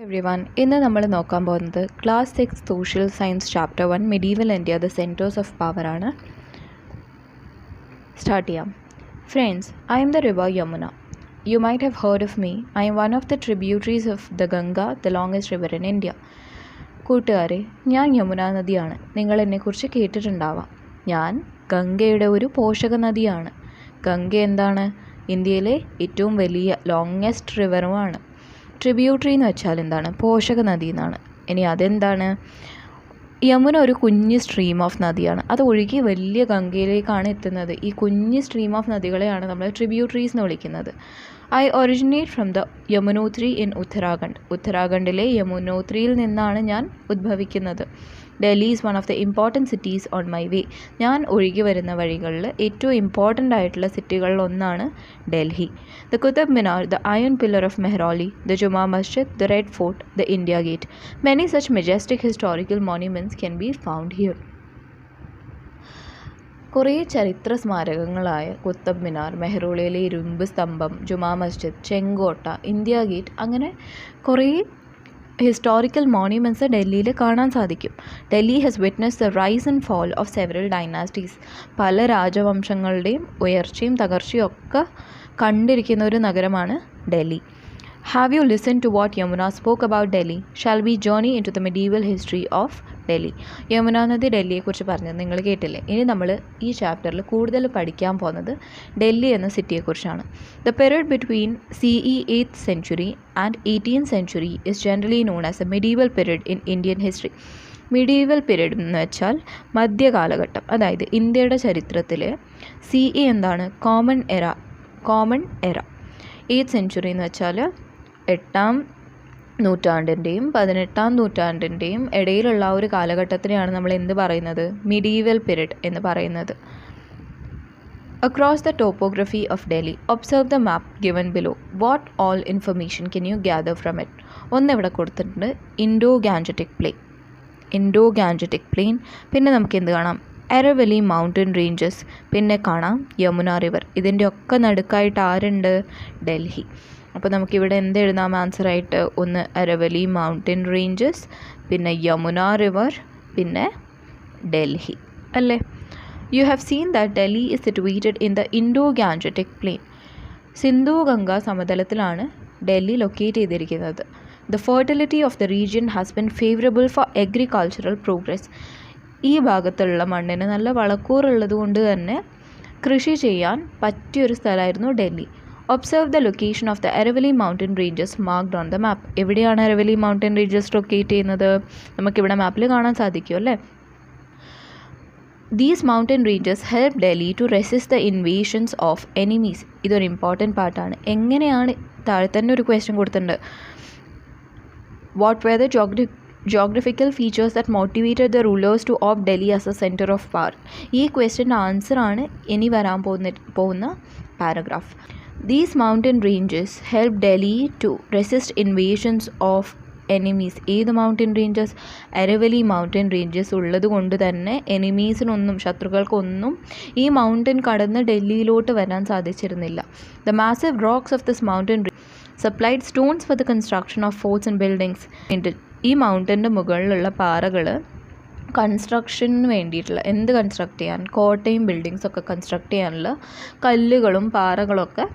Everyone, ഇന്ന് നമ്മൾ നോക്കാൻ പോകുന്നത് class 6 social science chapter 1 medieval India the centres of power ആണ്. സ്റ്റാർട്ട് ചെയ്യാം. Friends, I M the river Yamuna. You might have heard of me. I M one of the tributaries of the Ganga, the longest river in India. കൂട്ടുകാരെ, ഞാൻ യമുന നദിയാണ്. നിങ്ങൾ എന്നെക്കുറിച്ച് കേട്ടിട്ടുണ്ടാവാം. ഞാൻ ഗംഗയുടെ ഒരു പോഷക നദിയാണ്. ഗംഗ എന്താണ്? ഇന്ത്യയിലെ ഏറ്റവും വലിയ ലോങ്ങസ്റ്റ് റിവറുമാണ്. ട്രിബ്യൂട്ടറി എന്ന് വെച്ചാൽ എന്താണ്? പോഷക നദി എന്നാണ്. ഇനി അതെന്താണ്? യമുന ഒരു കുഞ്ഞ് സ്ട്രീം ഓഫ് നദിയാണ്. അത് ഒഴുകി വലിയ ഗംഗയിലേക്കാണ് എത്തുന്നത്. ഈ കുഞ്ഞ് സ്ട്രീം ഓഫ് നദികളെയാണ് നമ്മൾ ട്രിബ്യൂട്ടറീസ് എന്ന് വിളിക്കുന്നത്. I originate from the Yamunotri in Uttarakhand. ഉത്തരാഖണ്ഡിലെ യമുനോത്രിയിൽ നിന്നാണ് ഞാൻ ഉദ്ഭവിക്കുന്നത്. Delhi is one of the important cities on my way. ഞാൻ ഒഴുകി വരുന്ന വഴികളിൽ ഏറ്റവും ഇമ്പോർട്ടൻ്റ് ആയിട്ടുള്ള സിറ്റികളിൽ ഒന്നാണ് Delhi. The Qutub Minar, the iron pillar of Mehrauli, the Jama Masjid, the red fort, the India gate. Many such majestic historical monuments can be found here. കുറേ ചരിത്ര സ്മാരകങ്ങളായ കുത്തബ് മിനാർ, മെഹ്റോളിയിലെ ഇരുമ്പ് സ്തംഭം, ജുമാ മസ്ജിദ്, ചെങ്കോട്ട, ഇന്ത്യ ഗേറ്റ്, അങ്ങനെ കുറേ ഹിസ്റ്റോറിക്കൽ മോണ്യുമെൻറ്റ്സ് ഡൽഹിയിൽ കാണാൻ സാധിക്കും. Delhi has witness the rise and fall of several dynasties. പല രാജവംശങ്ങളുടെയും ഉയർച്ചയും തകർച്ചയും ഒക്കെ കണ്ടിരിക്കുന്ന ഒരു നഗരമാണ് Delhi. Have you listened to what Yamuna spoke about Delhi? Shall we journey into the medieval history of Delhi? Yamuna നദി ഡൽഹിയെക്കുറിച്ച് പറഞ്ഞത് നിങ്ങൾ കേട്ടില്ലേ? ഇനി നമ്മൾ ഈ ചാപ്റ്ററിൽ കൂടുതൽ പഠിക്കാൻ പോകുന്നത് ഡൽഹി എന്ന സിറ്റിയെക്കുറിച്ചാണ്. The period between CE 8th century and 18th century is generally known as the medieval period in Indian history. Medieval period എന്ന് വെച്ചാൽ മധ്യകാലഘട്ടം. അതായത് ഇന്ത്യയുടെ ചരിത്രത്തിൽ CE എന്താണ്? കോമൺ എറ. 8th century എന്ന് വെച്ചാൽ 8ാം നൂറ്റാണ്ടിൻ്റെയും 18ാം നൂറ്റാണ്ടിൻ്റെയും ഇടയിലുള്ള ഒരു കാലഘട്ടത്തിനെയാണ് നമ്മൾ എന്ത് പറയുന്നത്? മിഡീവൽ പീരീഡ് എന്ന് പറയുന്നത്. Across the topography of Delhi, observe the map given below. What all information can you gather from it? ഒന്ന് ഇവിടെ കൊടുത്തിട്ടുണ്ട്, ഇൻഡോ ഗാൻജറ്റിക് പ്ലെയിൻ. പിന്നെ നമുക്ക് എന്ത് കാണാം? അരവലി മൗണ്ടൻ റേഞ്ചസ്. പിന്നെ കാണാം യമുന റിവർ. ഇതിൻ്റെ ഒക്കെ നടുക്കായിട്ട് ആരുണ്ട്? ഡൽഹി. അപ്പോൾ നമുക്കിവിടെ എന്ത് എഴുതാം ആൻസറായിട്ട്? ഒന്ന് അരവലി മൗണ്ടൻ റേഞ്ചസ്, പിന്നെ യമുന റിവർ, പിന്നെ ഡൽഹി അല്ലേ? You have seen that Delhi is situated in the Indo Gangetic plain. Sindhu Ganga സമതലത്തിലാണ് ഡൽഹി ലൊക്കേറ്റ് ചെയ്തിരിക്കുന്നത്. The fertility of the region has been favourable for agricultural progress. ഈ ഭാഗത്തുള്ള മണ്ണിന് നല്ല വളക്കൂറുള്ളത് കൊണ്ട് തന്നെ കൃഷി ചെയ്യാൻ പറ്റിയൊരു സ്ഥലമായിരുന്നു Delhi. Observe the location of the Aravalli mountain ranges marked on the map. എവിടെയാണ് അരവലി മൗണ്ടൻ റേഞ്ചസ് ലൊക്കേറ്റ് ചെയ്യുന്നത്? നമുക്കിവിടെ മാപ്പിൽ കാണാൻ സാധിക്കും അല്ലേ? These mountain ranges help Delhi to resist the invasions of enemies. ഇതൊരു ഇമ്പോർട്ടൻറ്റ് പാർട്ടാണ്. എങ്ങനെയാണ്? താഴെ തന്നെ ഒരു ക്വസ്റ്റ്യൻ കൊടുത്തിട്ടുണ്ട്. What were the geographical features that motivated the rulers to opt Delhi as a center of power? ഈ ക്വസ്റ്റ്യൻ്റെ ആൻസറാണ് ഇനി വരാൻ പോകുന്ന paragraph. These mountain ranges help Delhi to resist invasions of enemies. ഏത് മൗണ്ടൻ റേഞ്ചസ്? അരവലി മൗണ്ടൻ റേഞ്ചസ് ഉള്ളത് കൊണ്ട് തന്നെ എനിമീസിനൊന്നും, ശത്രുക്കൾക്കൊന്നും ഈ mountain കടന്ന് ഡൽഹിയിലോട്ട് വരാൻ സാധിച്ചിരുന്നില്ല. The massive rocks of this mountain supplied stones for the construction of forts and buildings. ഈ മൗണ്ടൻ്റെ മുകളിലുള്ള പാറകൾ കൺസ്ട്രക്ഷന് വേണ്ടിയിട്ടുള്ള, എന്ത് കൺസ്ട്രക്ട് ചെയ്യാൻ? കോട്ടയും ബിൽഡിങ്സൊക്കെ കൺസ്ട്രക്ട് ചെയ്യാനുള്ള കല്ലുകളും പാറകളൊക്കെ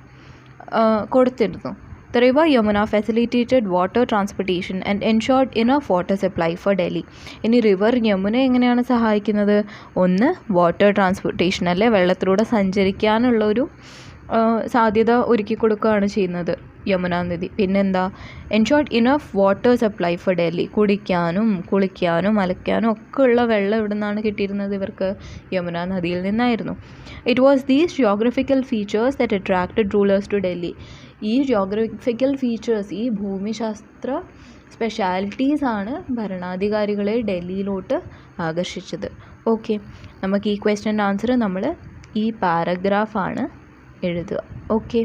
കൊടുത്തിരുന്നു. The river Yamuna facilitated water transportation and ensured enough water supply for Delhi. ഇനി റിവർ യമുന എങ്ങനെയാണ് സഹായിക്കുന്നത്? ഒന്ന്, വാട്ടർ ട്രാൻസ്പോർട്ടേഷൻ അല്ലേ, വെള്ളത്തിലൂടെ സഞ്ചരിക്കാനുള്ള ഒരു സാധ്യത ഒരുക്കി കൊടുക്കുകയാണ് ചെയ്യുന്നത് യമുന നദി. പിന്നെന്താ? എൻഷോർഡ് enough water supply four Delhi. കുടിക്കാനും കുളിക്കാനും അലക്കാനും ഒക്കെ ഉള്ള വെള്ളം ഇവിടെ നിന്നാണ് കിട്ടിയിരുന്നത് ഇവർക്ക്? യമുന നദിയിൽ നിന്നായിരുന്നു. It was these geographical features that attracted rulers to Delhi. ഈ ജിയോഗ്രഫിക്കൽ ഫീച്ചേഴ്സ്, ഈ ഭൂമിശാസ്ത്ര സ്പെഷ്യാലിറ്റീസാണ് ഭരണാധികാരികളെ ഡൽഹിയിലോട്ട് ആകർഷിച്ചത്. ഓക്കെ, നമുക്ക് ഈ ക്വസ്റ്റ്യൻ്റെ ആൻസർ നമ്മൾ ഈ പാരഗ്രാഫാണ് എഴുതുക. Okay.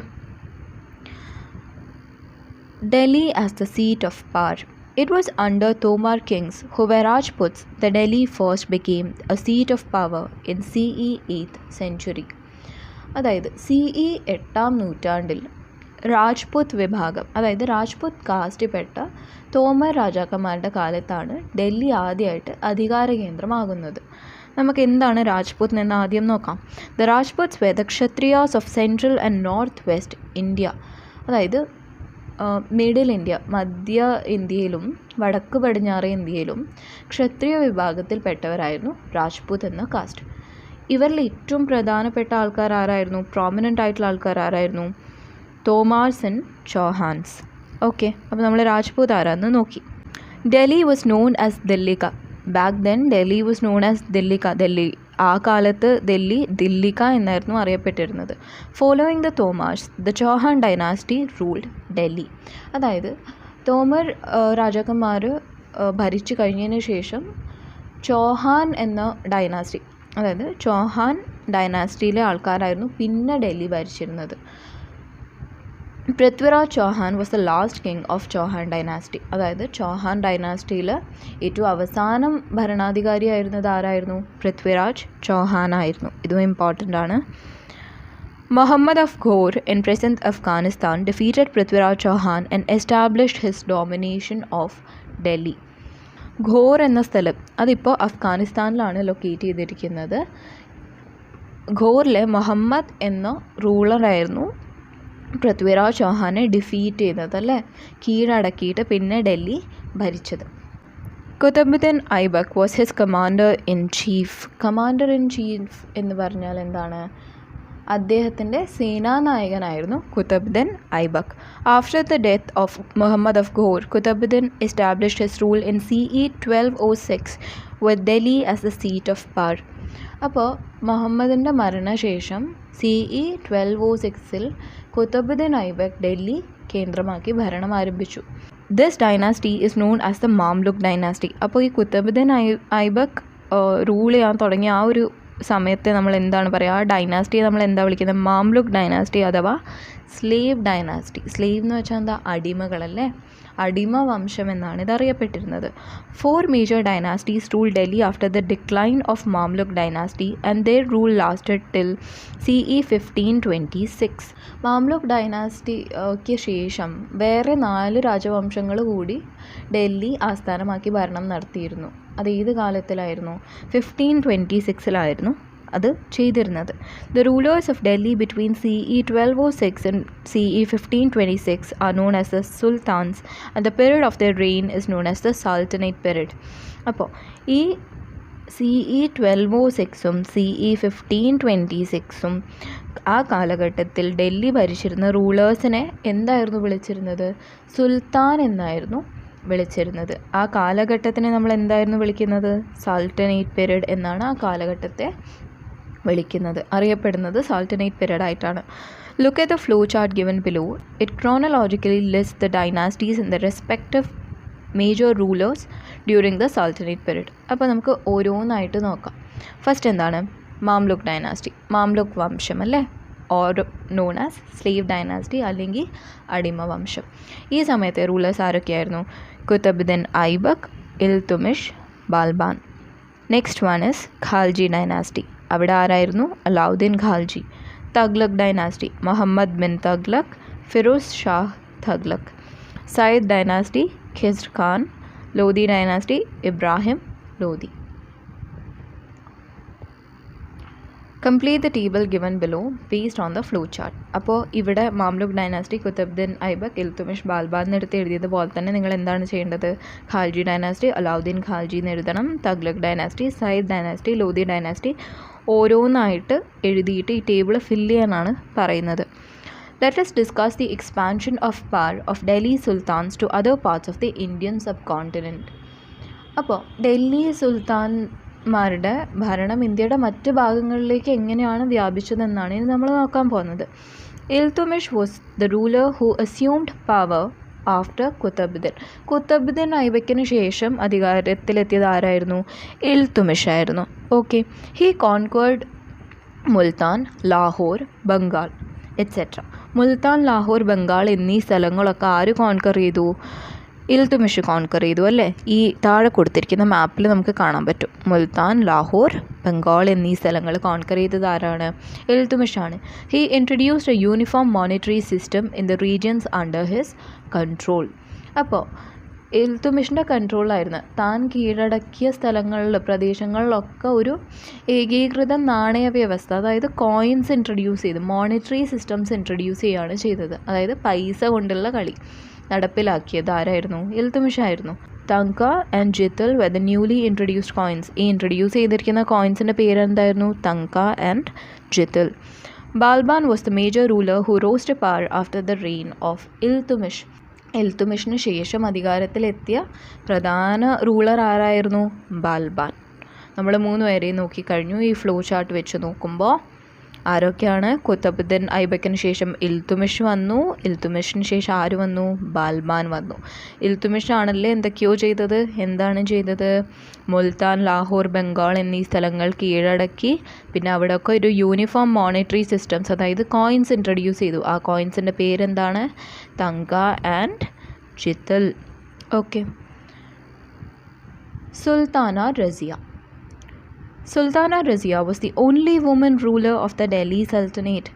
Delhi as the seat of power. It was under Tomar kings, who were Rajputs, that Delhi first became a seat of power in CE 8th century. അതായത് CE 8ാം നൂറ്റാണ്ടിൽ രാജ്പുത് വിഭാഗം, അതായത് രാജ്പുത് കാസ്റ്റിൽപ്പെട്ട തോമർ രാജാക്കന്മാരുടെ കാലത്താണ് ഡൽഹി ആദ്യമായിട്ട് അധികാര കേന്ദ്രമാകുന്നത്. നമുക്ക് എന്താണ് രാജ്പുത് എന്ന് ആദ്യം നോക്കാം. The Rajputs were the Kshatriyas of central and north west India, അതായത് മിഡിൽ ഇന്ത്യ, മധ്യ ഇന്ത്യയിലും വടക്ക് പടിഞ്ഞാറ് ഇന്ത്യയിലും ക്ഷത്രിയ വിഭാഗത്തിൽപ്പെട്ടവരായിരുന്നു രാജ്പുത് എന്ന കാസ്റ്റ്. ഇവരിൽ ഏറ്റവും പ്രധാനപ്പെട്ട ആൾക്കാർ ആരായിരുന്നു? പ്രോമിനൻ്റ് ആയിട്ടുള്ള ആൾക്കാർ ആരായിരുന്നു? തോമാർസ് ആൻഡ് ചൗഹാൻസ്. ഓക്കെ, അപ്പോൾ നമ്മൾ രാജ്പുത് ആരാന്ന് നോക്കി. Delhi was known as Dhillika. Back then Delhi was known as Dhillika. Delhi ആ കാലത്ത് ഡൽഹി ദില്ലിക്ക എന്നായിരുന്നു അറിയപ്പെട്ടിരുന്നത്. Following the Tomars the Chauhan dynasty ruled Delhi. അതായത് തോമർ രാജാക്കന്മാർ ഭരിച്ചു കഴിഞ്ഞതിന് ശേഷം ചൗഹാൻ എന്ന ഡൈനാസ്റ്റി, അതായത് ചൗഹാൻ ഡൈനാസ്റ്റിയിലെ ആൾക്കാരായിരുന്നു പിന്നെ ഡൽഹി ഭരിച്ചിരുന്നത്. Prithviraj Chauhan was the last king of Chauhan dynasty. അതായത് ചൗഹാൻ ഡൈനാസ്റ്റിയിൽ ഏറ്റവും അവസാനം ഭരണാധികാരിയായിരുന്നത് ആരായിരുന്നു? പൃഥ്വിരാജ് ചൗഹാൻ ആയിരുന്നു. ഇതും ഇമ്പോർട്ടൻ്റ് ആണ്. Muhammad of Ghor in present Afghanistan defeated Prithviraj Chauhan and established his domination of Delhi. Ghor എന്ന സ്ഥലം അതിപ്പോൾ അഫ്ഗാനിസ്ഥാനിലാണ് ലൊക്കേറ്റ് ചെയ്തിരിക്കുന്നത്. ഘോറിലെ മുഹമ്മദ് എന്ന റൂളറായിരുന്നു പൃഥ്വിരാജ് ചൗഹാനെ ഡിഫീറ്റ് ചെയ്തത്, അല്ലേ, കീഴടക്കിയിട്ട് പിന്നെ ഡൽഹി ഭരിച്ചത്. Qutbuddin Aibak was his commander in chief. Commander in chief എന്ന് പറഞ്ഞാൽ എന്താണ്? അദ്ദേഹത്തിൻ്റെ സേനാനായകനായിരുന്നു Qutbuddin Aibak. After the death of Muhammad of Ghor, Qutbuddin established his rule in CE 1206 with Delhi as the seat of power. അപ്പോൾ മുഹമ്മദിൻ്റെ മരണശേഷം CE 1206 കുത്തബുദ്ദീൻ ഐബക്ക് ഡൽഹി കേന്ദ്രമാക്കി ഭരണം ആരംഭിച്ചു. This dynasty is known as the Mamluk dynasty. അപ്പോൾ ഈ കുത്തബുദ്ദീൻ ഐബക്ക് റൂൾ ചെയ്യാൻ തുടങ്ങിയ ആ ഒരു സമയത്തെ നമ്മൾ എന്താണ് പറയുക? ആ ഡൈനാസ്റ്റിയെ നമ്മൾ എന്താ വിളിക്കുന്നത്? മാംലുക് ഡൈനാസ്റ്റി അഥവാ സ്ലേവ് ഡൈനാസ്റ്റി. സ്ലേവ് എന്ന് വെച്ചാൽ എന്താ? അടിമകളല്ലേ, അടിമ വംശം എന്നാണ് ഇതറിയപ്പെട്ടിരുന്നത്. 4 major dynasties rule Delhi after the decline of Mamluk dynasty and their rule lasted till CE 1526. Mamluk ഡൈനാസ്റ്റിക്ക് ശേഷം വേറെ 4 രാജവംശങ്ങൾ കൂടി ഡൽഹി ആസ്ഥാനമാക്കി ഭരണം നടത്തിയിരുന്നു. അത് ഏത് കാലത്തിലായിരുന്നു? 1526 അത് ചെയ്തിരുന്നത്. The rulers of Delhi between CE 1206 and CE 1526 are known as the sultans and the period of the reign is known as the sultanate period. അപ്പോൾ ഈ CE 1206 CE 1526 ആ കാലഘട്ടത്തിൽ ഡൽഹി ഭരിച്ചിരുന്ന റൂളേഴ്സിനെ എന്തായിരുന്നു വിളിച്ചിരുന്നത്? സുൽത്താൻ എന്നായിരുന്നു വിളിച്ചിരുന്നത്. ആ കാലഘട്ടത്തിനെ നമ്മൾ എന്തായിരുന്നു വിളിക്കുന്നത്? സാൾട്ടനേറ്റ് പീരീഡ് എന്നാണ് ആ കാലഘട്ടത്തെ വിളിക്കുന്നത്, അറിയപ്പെടുന്നത് സാൾട്ടനേറ്റ് പീരീഡ് ആയിട്ടാണ്. Look at the flow chart given below. It chronologically list the dynasties in the respective major rulers during the sultanate period. അപ്പോൾ നമുക്ക് ഓരോന്നായിട്ട് നോക്കാം. ഫസ്റ്റ് എന്താണ്? മാംലുക് ഡൈനാസ്റ്റി, മാംലുക് വംശം അല്ലേ, or known as slave dynasty അല്ലെങ്കിൽ അടിമ വംശം. ഈ സമയത്തെ റൂളേഴ്സ് ആരൊക്കെയായിരുന്നു? Qutbuddin Aibak, Iltutmish, Balban. Next one is Khalji dynasty. അവിടെ ആരായിരുന്നു? Alauddin Khalji. Tughlaq dynasty, Muhammad bin Tughlaq, Firoz Shah Tughlaq. Sayyid dynasty, Khizr Khan. Lodhi dynasty, Ibrahim Lodhi. Complete the table given below based on the flow chart. അപ്പോൾ ഇവിടെ മാംലുക് ഡൈനാസ്റ്റി, കുത്തബുദ്ദീൻ ഐബക്ക്, ഇൽതുമിഷ്, ബാൽബാൻ എന്നെടുത്ത് എഴുതിയതുപോലെ തന്നെ നിങ്ങൾ എന്താണ് ചെയ്യേണ്ടത്? ഖാൽജി ഡൈനാസ്റ്റി, അലാവുദ്ദീൻ ഖാൽജി എന്ന് എഴുതണം. Tughlaq dynasty, Sayyid dynasty, Lodhi dynasty ഓരോന്നായിട്ട് എഴുതിയിട്ട് ഈ ടേബിൾ ഫില്ല് ചെയ്യാനാണ് പറയുന്നത്. Let us discuss the expansion of power of Delhi Sultans to other parts of the Indian subcontinent. അപ്പോൾ ഡൽഹി സുൽത്താൻമാരുടെ ഭരണം ഇന്ത്യയുടെ മറ്റ് ഭാഗങ്ങളിലേക്ക് എങ്ങനെയാണ് വ്യാപിച്ചതെന്നാണ് ഇനി നമ്മൾ നോക്കാൻ പോകുന്നത്. Iltutmish was the ruler who assumed power after Qutbuddin. Qutbuddin ഐബക്കിന് ശേഷം അധികാരത്തിലെത്തിയത് ആരായിരുന്നു? ഇൽതുമിഷ് ആയിരുന്നു. Okay, he conquered Multan, Lahore, Bengal etcetera. Multan, Lahore, Bengal എന്നീ സ്ഥലങ്ങളൊക്കെ ആര് കോൺക്വർ ചെയ്തു? ഇൽത്തുമിഷ് കോൺക്കർ ചെയ്തു അല്ലേ. ഈ താഴെ കൊടുത്തിരിക്കുന്ന മാപ്പിൽ നമുക്ക് കാണാൻ പറ്റും. മുൽത്താൻ, ലാഹോർ, ബംഗാൾ എന്നീ സ്ഥലങ്ങൾ കോൺക്കർ ചെയ്തത് ആരാണ്? ഇൽത്തുമിഷാണ്. He introduced a uniform monetary system in the regions under his control. അപ്പോൾ ഇൽത്തുമിഷിൻ്റെ കൺട്രോളിലായിരുന്നു താൻ കീഴടക്കിയ സ്ഥലങ്ങളിൽ പ്രദേശങ്ങളിലൊക്കെ ഒരു ഏകീകൃത നാണയ വ്യവസ്ഥ, അതായത് കോയിൻസ് ഇൻട്രൊഡ്യൂസ് ചെയ്ത് മോണിറ്ററി സിസ്റ്റംസ് ഇൻട്രൊഡ്യൂസ് ചെയ്യുകയാണ് ചെയ്തത്. അതായത് പൈസ കൊണ്ടുള്ള കളി നടപ്പിലാക്കിയത് ആരായിരുന്നു? ഇൽത്തുമിഷായിരുന്നു. Tanka and jital were the newly introduced coins. ഈ ഇൻട്രൊഡ്യൂസ് ചെയ്തിരിക്കുന്ന കോയിൻസിൻ്റെ പേരെന്തായിരുന്നു? Tanka and jital. Balban was the major ruler who rose to power after the reign of Iltutmish. ഇൽത്തുമിഷിന് ശേഷം അധികാരത്തിലെത്തിയ പ്രധാന റൂളർ ആരായിരുന്നു? ബാൽബാൻ. നമ്മൾ 3 പേരെയും നോക്കിക്കഴിഞ്ഞു. ഈ ഫ്ലോ ചാർട്ട് വെച്ച് നോക്കുമ്പോൾ ആരൊക്കെയാണ്? കുത്തബുദ്ദീൻ ഐബക്കിന് ശേഷം ഇൽത്തുമിഷ് വന്നു. ഇൽത്തുമിഷിന് ശേഷം ആര് വന്നു? ബാൽബാൻ വന്നു. ഇൽത്തുമിഷാണല്ലേ എന്തൊക്കെയോ ചെയ്തത്? എന്താണ് ചെയ്തത്? മുൽത്താൻ, ലാഹോർ, ബംഗാൾ എന്നീ സ്ഥലങ്ങൾ കീഴടക്കി. പിന്നെ അവിടെയൊക്കെ ഒരു യൂണിഫോം മോണിറ്ററി സിസ്റ്റംസ്, അതായത് കോയിൻസ് ഇൻട്രൊഡ്യൂസ് ചെയ്തു. ആ കോയിൻസിൻ്റെ പേരെന്താണ്? Tanka and jital. Okay. Sultana Razia. Sultana Razia was the only woman ruler of the Delhi sultanate.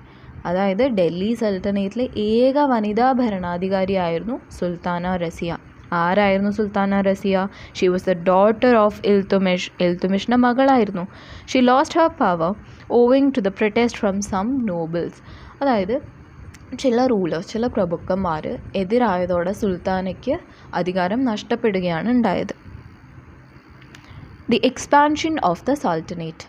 അതായത് ഡൽഹി സൽത്തനേറ്റിലെ ഏക വനിതാ ഭരണാധികാരിയായിരുന്നു സുൽത്താന റസിയ. ആരായിരുന്നു Sultana Razia? She was the daughter of Iltutmish. ഇൽത്തുമിഷിൻ്റെ മകളായിരുന്നു. She lost her power owing to the protest from some nobles. അതായത് ചില റൂളേഴ്സ്, ചില പ്രഭുക്കന്മാർ എതിരായതോടെ സുൽത്താനയ്ക്ക് അധികാരം നഷ്ടപ്പെടുകയാണ് ഉണ്ടായത്. The expansion of the Sultanate.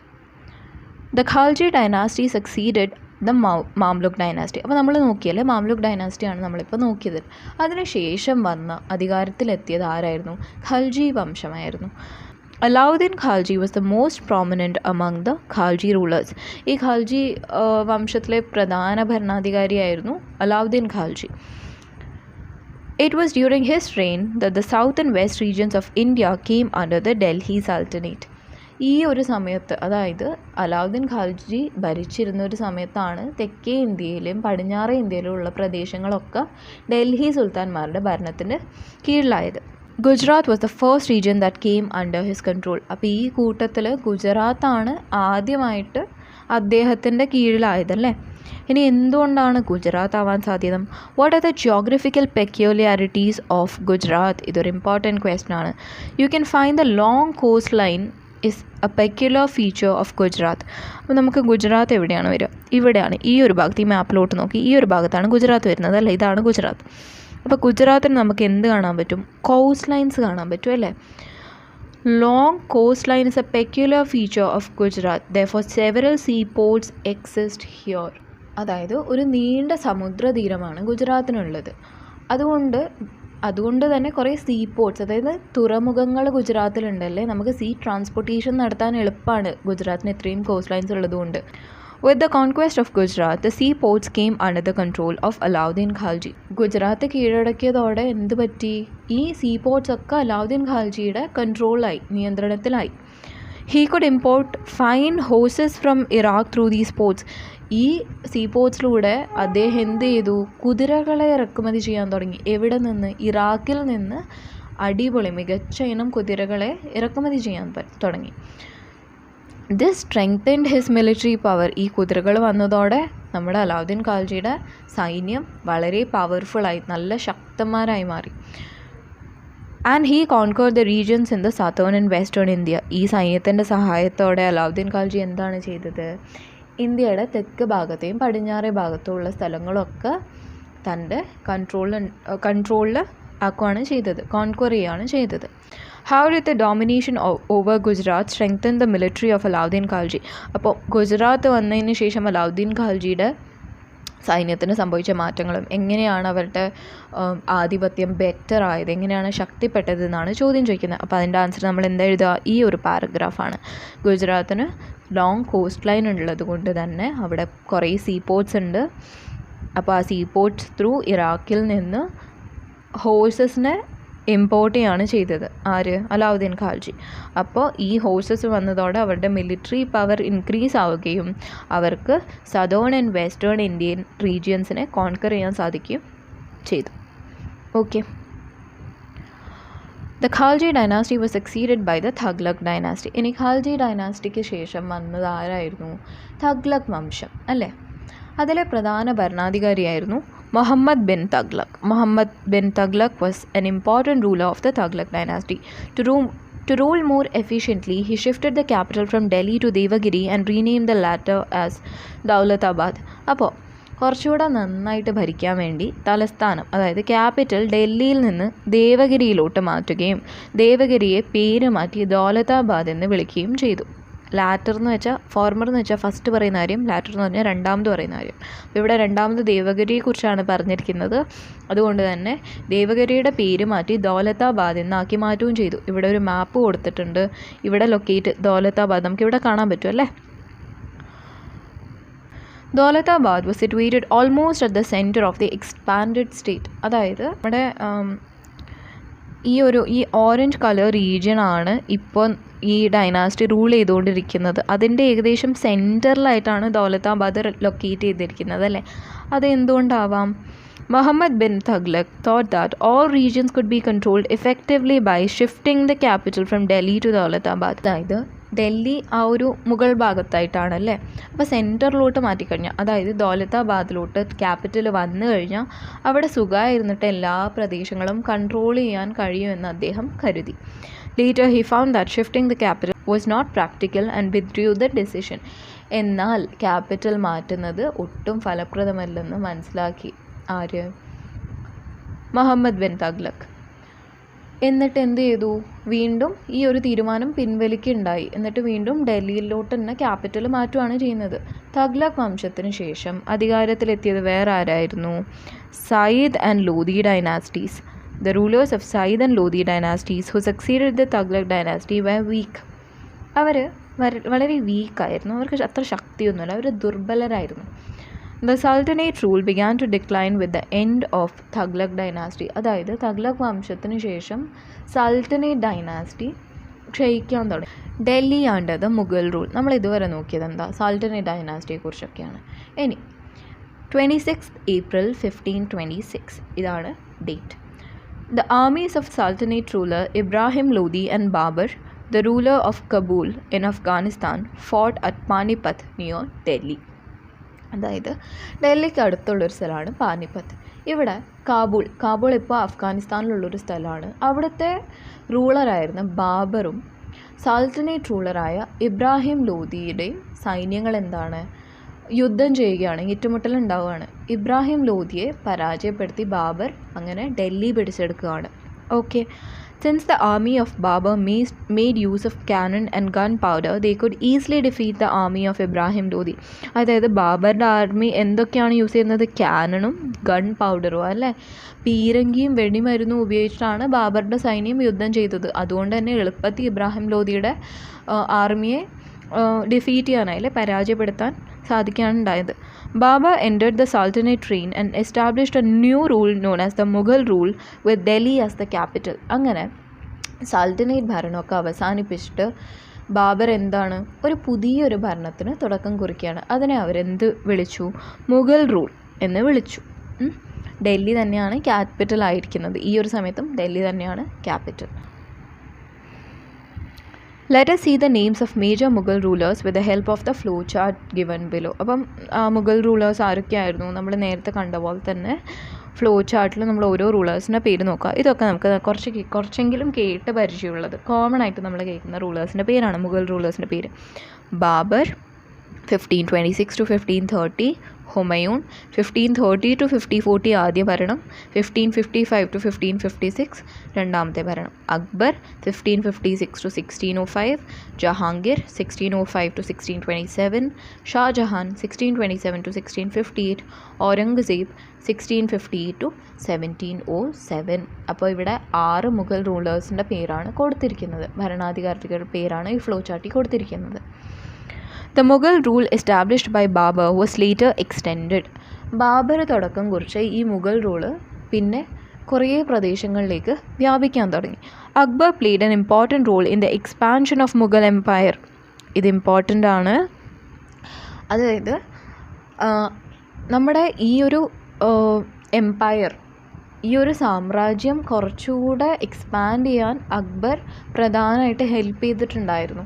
The Khalji dynasty succeeded the Mamluk dynasty. അപ്പോൾ നമ്മൾ നോക്കിയല്ലേ, മാംലുക് ഡൈനാസ്റ്റിയാണ് നമ്മളിപ്പോൾ നോക്കിയത്. അതിനുശേഷം വന്ന അധികാരത്തിലെത്തിയത് ആരായിരുന്നു? ഖൽജി വംശമായിരുന്നു. Alauddin Khalji was the most prominent among the Khalji rulers. ഈ ഖാൽജി വംശത്തിലെ പ്രധാന ഭരണാധികാരിയായിരുന്നു Alauddin ഖാൽജി. It was during his reign that the south and west regions of India came under the Delhi Sultanate. ഈ ഒരു സമയത്ത്, അതായത് അലാവുദ്ദീൻ ഖാൽജി ഭരിച്ചിരുന്ന ഒരു സമയത്താണ് തെക്കേ ഇന്ത്യയിലും പടിഞ്ഞാറേ ഇന്ത്യയിലും ഉള്ള പ്രദേശങ്ങളൊക്കെ ഡൽഹി സുൽത്താൻമാരുടെ ഭരണത്തിന് കീഴിലായത്. Gujarat was the first region that came under his control. അപ്പോൾ ഈ കൂട്ടത്തിൽ ഗുജറാത്താണ് ആദ്യമായിട്ട് അദ്ദേഹത്തിൻ്റെ കീഴിലായതല്ലേ. ഇനി എന്തുകൊണ്ടാണ് ഗുജറാത്ത് ആവാൻ സാധ്യത? What are the geographical peculiarities of Gujarat? ഇതൊരു ഇമ്പോർട്ടൻറ്റ് ക്വസ്റ്റ്യൻ ആണ്. You can find the long cost line is A peculiar feature of Gujarat. അപ്പോൾ നമുക്ക് ഗുജറാത്ത് എവിടെയാണ് വരിക? ഇവിടെയാണ്. ഈ ഒരു ഭാഗത്ത്, ഈ മാപ്പിലോട്ട് നോക്കി, ഈ ഒരു ഭാഗത്താണ് ഗുജറാത്ത് വരുന്നത് അല്ലേ. ഇതാണ് ഗുജറാത്ത്. അപ്പോൾ ഗുജറാത്തിന് നമുക്ക് എന്ത് കാണാൻ പറ്റും? കോസ്റ്റ് ലൈൻസ് കാണാൻ പറ്റും അല്ലേ. Long coastline is a peculiar feature of Gujarat. Therefore, several seaports exist here. അതായത് ഒരു നീണ്ട സമുദ്രതീരമാണ് ഗുജറാത്തിനുള്ളത്. അതുകൊണ്ട് തന്നെ കുറേ സീപോർട്ട്സ്, അതായത് തുറമുഖങ്ങൾ ഗുജറാത്തിലുണ്ടല്ലേ. നമുക്ക് സീ ട്രാൻസ്പോർട്ടേഷൻ നടത്താൻ എളുപ്പമാണ് ഗുജറാത്തിന് ഇത്രയും കോസ്റ്റ് ലൈൻസ് ഉള്ളതുകൊണ്ട്. With the conquest of Gujarat, the seaports came under the control of Alauddin Khalji. Gujarat കീഴടക്കിയതോടെ എന്ത് പറ്റി? ഈ സീപോർട്ട്സ് ഒക്കെ Alauddin ഖാൽജിയുടെ കൺട്രോളിലായി, നിയന്ത്രണത്തിലായി. He could import fine horses from Iraq through these ports. ഈ സീപോർട്ട്സിലൂടെ അദ്ദേഹം എന്ത് ചെയ്തു? കുതിരകളെ ഇറക്കുമതി ചെയ്യാൻ തുടങ്ങി. എവിടെ നിന്ന്? ഇറാഖിൽ നിന്ന് അടിപൊളി മികച്ച ഇനം കുതിരകളെ ഇറക്കുമതി ചെയ്യാൻ തുടങ്ങി. This strengthened his military power. ഈ കുതിരകൾ വന്നതോടെ നമ്മുടെ അലാവുദ്ദീൻ ഖാൽജിയുടെ സൈന്യം വളരെ പവർഫുള്ളായി, നല്ല ശക്തന്മാരായി മാറി. And he conquered the regions in the southern and western India. ഈ സൈന്യത്തിൻ്റെ സഹായത്തോടെ അലാവുദ്ദീൻ ഖാൽജി എന്താണ് ചെയ്തത്? ഇന്ത്യയുടെ തെക്ക് ഭാഗത്തെയും പടിഞ്ഞാറേ ഭാഗത്തുമുള്ള സ്ഥലങ്ങളൊക്കെ തൻ്റെ കൺട്രോളിൽ ആക്കുകയാണ് ചെയ്തത്, കോൺക്വർ ചെയ്യുകയാണ് ചെയ്തത്. How did the domination over Gujarat strengthen the military of Alauddin Khalji? അപ്പോൾ ഗുജറാത്ത് വന്നതിന് ശേഷം അലാവുദ്ദീൻ ഖാൽജിയുടെ സൈന്യത്തിന് സംഭവിച്ച മാറ്റങ്ങളും എങ്ങനെയാണ് അവരുടെ ആധിപത്യം ബെറ്റർ ആയത്, എങ്ങനെയാണ് ശക്തിപ്പെട്ടത് എന്നാണ് ചോദ്യം ചോദിക്കുന്നത്. അപ്പോൾ അതിൻ്റെ ആൻസർ നമ്മൾ എന്താ എഴുതുക? ഈ ഒരു പാരഗ്രാഫാണ്. ഗുജറാത്തിന് ലോങ് കോസ്റ്റ് ലൈൻ ഉള്ളത് കൊണ്ട് തന്നെ അവിടെ കുറേ സീപോർട്ട്സ് ഉണ്ട്. അപ്പോൾ ആ സീപോർട്ട്സ് ത്രൂ ഇറാഖിൽ നിന്ന് ഹോഴ്സസിനെ ഇമ്പോർട്ട് ചെയ്യാണ് ചെയ്തത്. ആര്? അലാവുദ്ദീൻ ഖാൽജി. അപ്പോൾ ഈ ഹോഴ്സസ് വന്നതോടെ അവരുടെ മിലിറ്ററി പവർ ഇൻക്രീസ് ആവുകയും അവർക്ക് സതേൺ ആൻഡ് വെസ്റ്റേൺ ഇന്ത്യൻ റീജിയൻസിനെ കോൺക്കർ ചെയ്യാൻ സാധിക്കുകയും ചെയ്തു. Okay. The Khalji dynasty was succeeded by the Tughlaq dynasty. ഇനി ഖാൽജി ഡൈനാസ്റ്റിക്ക് ശേഷം വന്നത് ആരായിരുന്നു? തഗ്ലക് വംശം അല്ലേ. അതിലെ പ്രധാന ഭരണാധികാരിയായിരുന്നു Muhammad bin Tughlaq. Muhammad bin Tughlaq was an important ruler of the Tughlaq dynasty. To rule more efficiently, he shifted the capital from Delhi to Devagiri and renamed the latter as Daulatabad. അപ്പോൾ കുറച്ചുകൂടെ നന്നായിട്ട് ഭരിക്കാൻ വേണ്ടി തലസ്ഥാനം, അതായത് ക്യാപിറ്റൽ ഡൽഹിയിൽ നിന്ന് ദേവഗിരിയിലോട്ട് മാറ്റുകയും ദേവഗിരിയെ പേര് മാറ്റി ദൗലതാബാദ് എന്ന് വിളിക്കുകയും ചെയ്തു. ലാറ്റർ എന്ന് വെച്ചാൽ ഫോർമർ എന്ന് വെച്ചാൽ ഫസ്റ്റ് പറയുന്ന കാര്യം, ലാറ്റർ എന്ന് പറഞ്ഞാൽ രണ്ടാമത് പറയുന്ന കാര്യം. അപ്പോൾ ഇവിടെ രണ്ടാമത് ദേവഗിരിയെക്കുറിച്ചാണ് പറഞ്ഞിരിക്കുന്നത്. അതുകൊണ്ട് തന്നെ ദേവഗിരിയുടെ പേര് മാറ്റി ദൗലതാബാദ് എന്നാക്കി മാറ്റുകയും ചെയ്തു. ഇവിടെ ഒരു മാപ്പ് കൊടുത്തിട്ടുണ്ട്. ഇവിടെ ലൊക്കേറ്റ് ദൗലതാബാദ് നമുക്കിവിടെ കാണാൻ പറ്റും അല്ലേ. Daulatabad was situated almost at the center of the expanded state. അതായത് നമ്മുടെ ഈ ഓറഞ്ച് കളർ റീജിയനാണ് ഇപ്പോൾ ഈ ഡൈനാസ്റ്റി റൂൾ ചെയ്തുകൊണ്ടിരിക്കുന്നത്. അതിൻ്റെ ഏകദേശം സെൻറ്ററിലായിട്ടാണ് ദൗലതാബാദ് ലൊക്കേറ്റ് ചെയ്തിരിക്കുന്നത് അല്ലേ. അത് എന്തുകൊണ്ടാവാം? Muhammad bin Tughlaq thought that all regions could be controlled effectively by shifting the capital from Delhi to Daulatabad. അതായത് ഡൽഹി ആ ഒരു മുകൾ ഭാഗത്തായിട്ടാണ് അല്ലേ. അപ്പോൾ സെൻറ്ററിലോട്ട് മാറ്റിക്കഴിഞ്ഞാൽ, അതായത് ദൗലതാബാദിലോട്ട് ക്യാപിറ്റൽ വന്നു കഴിഞ്ഞാൽ അവിടെ സുഖമായിരുന്നിട്ട് എല്ലാ പ്രദേശങ്ങളും കൺട്രോൾ ചെയ്യാൻ കഴിയുമെന്ന് അദ്ദേഹം കരുതി. Later he found that shifting the capital was not practical and withdrew the decision. എന്നാൽ ക്യാപിറ്റൽ മാറ്റുന്നത് ഒട്ടും ഫലപ്രദമല്ലെന്ന് മനസ്സിലാക്കി ആര്? മുഹമ്മദ് ബിൻ തഗ്ലക്. എന്നിട്ട് എന്ത് ചെയ്തു? വീണ്ടും ഈ ഒരു തീരുമാനം പിൻവലിക്കുകയുണ്ടായി. എന്നിട്ട് വീണ്ടും ഡൽഹിയിലോട്ട് തന്നെ ക്യാപിറ്റൽ മാറ്റുകയാണ് ചെയ്യുന്നത്. തഗ്ലക് വംശത്തിന് ശേഷം അധികാരത്തിലെത്തിയത് വേറെ ആരായിരുന്നു? Sayyid and Lodi dynasties. The rulers of Sayyid and Lodi dynasties who succeeded the Tughlaq dynasty were weak. അവർ വളരെ വീക്കായിരുന്നു. അവർക്ക് അത്ര ശക്തിയൊന്നുമില്ല. അവർ ദുർബലരായിരുന്നു. The Sultanate rule began to decline with the end of Tughlaq dynasty. അതായത് തഗ്ലക് വംശത്തിന് ശേഷം സൾട്ടനേറ്റ് ഡൈനാസ്റ്റി ക്ഷയിക്കാൻ തുടങ്ങി. Delhi under the Mughal rule. നമ്മൾ ഇതുവരെ നോക്കിയത് എന്താ? സൾട്ടനേറ്റ് ഡൈനാസ്റ്റിയെ കുറിച്ചൊക്കെയാണ്. ഇനി 26 April 1526 ഇതാണ് date. The armies of Sultanate ruler Ibrahim Lodi and Babur, the ruler of Kabul in Afghanistan, fought at Panipat near Delhi. അതായത് ഡൽഹിക്ക് അടുത്തുള്ളൊരു സ്ഥലമാണ് പാനിപ്പത്ത്. ഇവിടെ കാബൂൾ ഇപ്പോൾ അഫ്ഗാനിസ്ഥാനിലുള്ളൊരു സ്ഥലമാണ്. അവിടുത്തെ റൂളറായിരുന്ന ബാബറും സൾട്ടനേറ്റ് റൂളറായ ഇബ്രാഹിം ലോധിയുടെയും സൈന്യങ്ങൾ എന്താണ്? യുദ്ധം ചെയ്യുകയാണ്, ഏറ്റുമുട്ടൽ ഉണ്ടാവുകയാണ്. ഇബ്രാഹിം ലോധിയെ പരാജയപ്പെടുത്തി ബാബർ അങ്ങനെ ഡൽഹി പിടിച്ചെടുക്കുകയാണ്. Okay. Since the army of Babur made use of cannon and gunpowder, they could easily defeat the army of Ibrahim Lodi. അതായത് ബാബറുടെ ആർമി എന്തൊക്കെയാണ് യൂസ് ചെയ്യുന്നത്? ക്യാനണും ഗൺ പൗഡറും അല്ലേ. പീരങ്കിയും വെടിമരുന്നും ഉപയോഗിച്ചിട്ടാണ് ബാബറുടെ സൈന്യം യുദ്ധം ചെയ്തത്. അതുകൊണ്ട് തന്നെ എളുപ്പത്തിൽ ഇബ്രാഹിം ലോധിയുടെ ആർമിയെ ഡിഫീറ്റ് ചെയ്യാനായി പരാജയപ്പെടുത്താൻ സാധിക്കുകയാണ് ഉണ്ടായത്. Babur entered the Sultanate reign and established a new rule known as the Mughal rule with Delhi as the capital. അങ്ങനെ സൾട്ടനേറ്റ് ഭരണമൊക്കെ അവസാനിപ്പിച്ചിട്ട് ബാബർ എന്താണ്? ഒരു പുതിയൊരു ഭരണത്തിന് തുടക്കം കുറിക്കുകയാണ്. അതിനെ അവരെന്ത് വിളിച്ചു? മുഗൾ റൂൾ എന്ന് വിളിച്ചു. ഡൽഹി തന്നെയാണ് ക്യാപിറ്റൽ ആയിരിക്കുന്നത്. ഈ ഒരു സമയത്തും ഡൽഹി തന്നെയാണ് capital. Let us see the names of major Mughal rulers with the help of the flow chart given below. അപ്പം മുഗൾ റൂളേഴ്സ് ആരൊക്കെയായിരുന്നു? നമ്മൾ നേരത്തെ കണ്ട പോലെ തന്നെ ഫ്ലോ ചാർട്ടിൽ നമ്മൾ ഓരോ റൂളേഴ്സിൻ്റെ പേര് നോക്കുക. ഇതൊക്കെ നമുക്ക് കുറച്ചെങ്കിലും കേട്ട് പരിചയമുള്ളത്, കോമൺ ആയിട്ട് നമ്മൾ കേൾക്കുന്ന റൂളേഴ്സിൻ്റെ പേരാണ് മുഗൾ റൂളേഴ്സിൻ്റെ പേര്. ബാബർ 1526 to 1530, ഹുമയൂൺ 1530 to 5040 ആദ്യ ഭരണം, 1555 to 1556 രണ്ടാമത്തെ ഭരണം, Akbar 1556 to 1605, Jahangir 1605 to 1627, Shah Jahan 1627 to 1658, Aurangzeb 1658 to 1707. അപ്പോൾ ഇവിടെ 6 മുഗൾ റൂളേഴ്സിൻ്റെ പേരാണ് കൊടുത്തിരിക്കുന്നത്, ഭരണാധികാരികളുടെ പേരാണ് ഈ ഫ്ലോ ചാർട്ടിൽ കൊടുത്തിരിക്കുന്നത്. The Mughal rule established by Babur was later extended. Babur തുടക്കം കുറിച്ച് ഈ മുഗൾ റൂള് പിന്നെ കുറേ പ്രദേശങ്ങളിലേക്ക് വ്യാപിക്കാൻ തുടങ്ങി. Akbar played an important role in the expansion of Mughal empire. ഇത് ഇമ്പോർട്ടൻ്റ് ആണ്. അതായത് നമ്മുടെ ഈ ഒരു എംപയർ ഈ ഒരു സാമ്രാജ്യം കുറച്ചുകൂടെ എക്സ്പാൻഡ് ചെയ്യാൻ അക്ബർ പ്രധാനമായിട്ട് ഹെൽപ്പ് ചെയ്തിട്ടുണ്ടായിരുന്നു.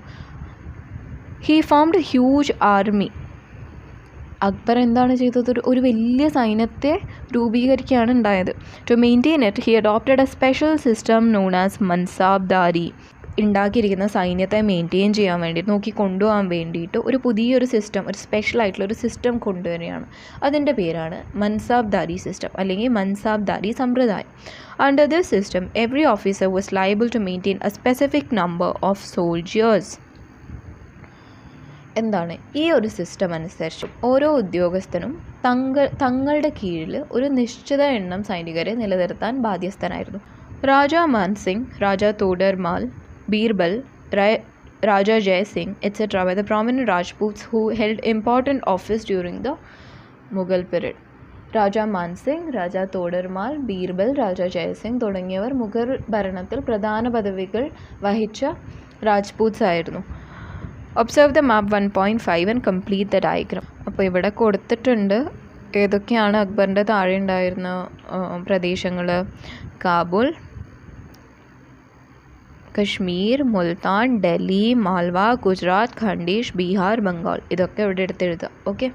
He formed huge army. Akbar എന്താണ് ചെയ്തത്? ഒരു വലിയ സൈന്യത്തെ രൂപീകരിക്കുകയാണ് ഉണ്ടായത്. To maintain it he adopted a special system known as mansabdari. ഉണ്ടാക്കിയിരിക്കുന്ന സൈന്യത്തെ മെയിൻറ്റെയിൻ ചെയ്യാൻ വേണ്ടി കൊണ്ടുപോകാൻ വേണ്ടിയിട്ട് ഒരു പുതിയൊരു സിസ്റ്റം, ഒരു സ്പെഷ്യൽ ആയിട്ടുള്ള ഒരു സിസ്റ്റം കൊണ്ടുവരികയാണ്. അതിൻ്റെ പേരാണ് മൻസാബ്ദാരി സിസ്റ്റം അല്ലെങ്കിൽ മൻസാബ്ദാരി സമ്പ്രദായം. Under this system every officer was liable to maintain a specific number of soldiers. എന്താണ് ഈ ഒരു സിസ്റ്റം അനുസരിച്ച് ഓരോ ഉദ്യോഗസ്ഥനും തങ്ങളുടെ കീഴിൽ ഒരു നിശ്ചിത എണ്ണം സൈനികരെ നിലനിർത്താൻ ബാധ്യസ്ഥനായിരുന്നു. രാജ മാൻസിംഗ്, രാജ തോഡർമാൽ, ബീർബൽ, രാജ Jayasingh etc. were the prominent Rajputs who held important office during the Mughal period. രാജ മാൻസിംഗ്, രാജ തോഡർമാൽ, ബീർബൽ, രാജ ജയസിംഗ് തുടങ്ങിയവർ മുഗൾ ഭരണത്തിൽ പ്രധാന പദവികൾ വഹിച്ച രാജ്പൂത്സ് ആയിരുന്നു. Observe the map 1.5 and complete the diagram. അപ്പോൾ ഇവിടെ കൊടുത്തിട്ടുണ്ട് ഏതൊക്കെയാണ് അക്ബറിൻ്റെ താഴെ ഉണ്ടായിരുന്ന പ്രദേശങ്ങൾ. കാബൂൾ, കശ്മീർ, മുൽത്താൻ, ഡൽഹി, മാൽവ, ഗുജറാത്ത്, ഖണ്ഡേഷ്, ബീഹാർ, ബംഗാൾ. ഇതൊക്കെ ഇവിടെ എടുത്തെഴുതുക. ഓക്കെ.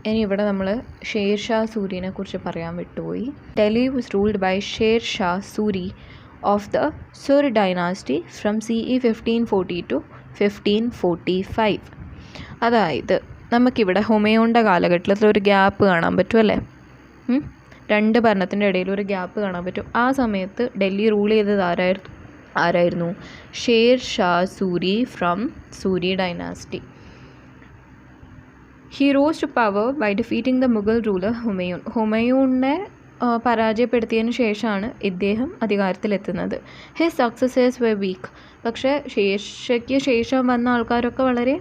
ഇനി ഇവിടെ നമ്മൾ ഷേർ ഷാ സൂരിനെ കുറിച്ച് പറയാൻ വിട്ടുപോയി. Delhi was ruled by Sher Shah Suri of the Sur dynasty from CE 1540 to 1545. അതായത് നമുക്കിവിടെ ഹുമയൂണിൻ്റെ കാലഘട്ടത്തിൽ ഒരു ഗ്യാപ്പ് കാണാൻ പറ്റുമല്ലേ? രണ്ട് ഭരണത്തിൻ്റെ ഇടയിൽ ഒരു ഗ്യാപ്പ് കാണാൻ പറ്റും. ആ സമയത്ത് ഡൽഹി റൂൾ ചെയ്തത് ആരായിരുന്നു? Sher Shah Suri from Suri dynasty. He rose to power by defeating the Mughal ruler Humayun. ഹുമയൂണിനെ പരാജയപ്പെടുത്തിയതിന് ശേഷമാണ് ഇദ്ദേഹം അധികാരത്തിലെത്തുന്നത്. His successors were weak. പക്ഷേ ഷേർഷയ്ക്ക് ശേഷം വന്ന ആൾക്കാരൊക്കെ വളരെ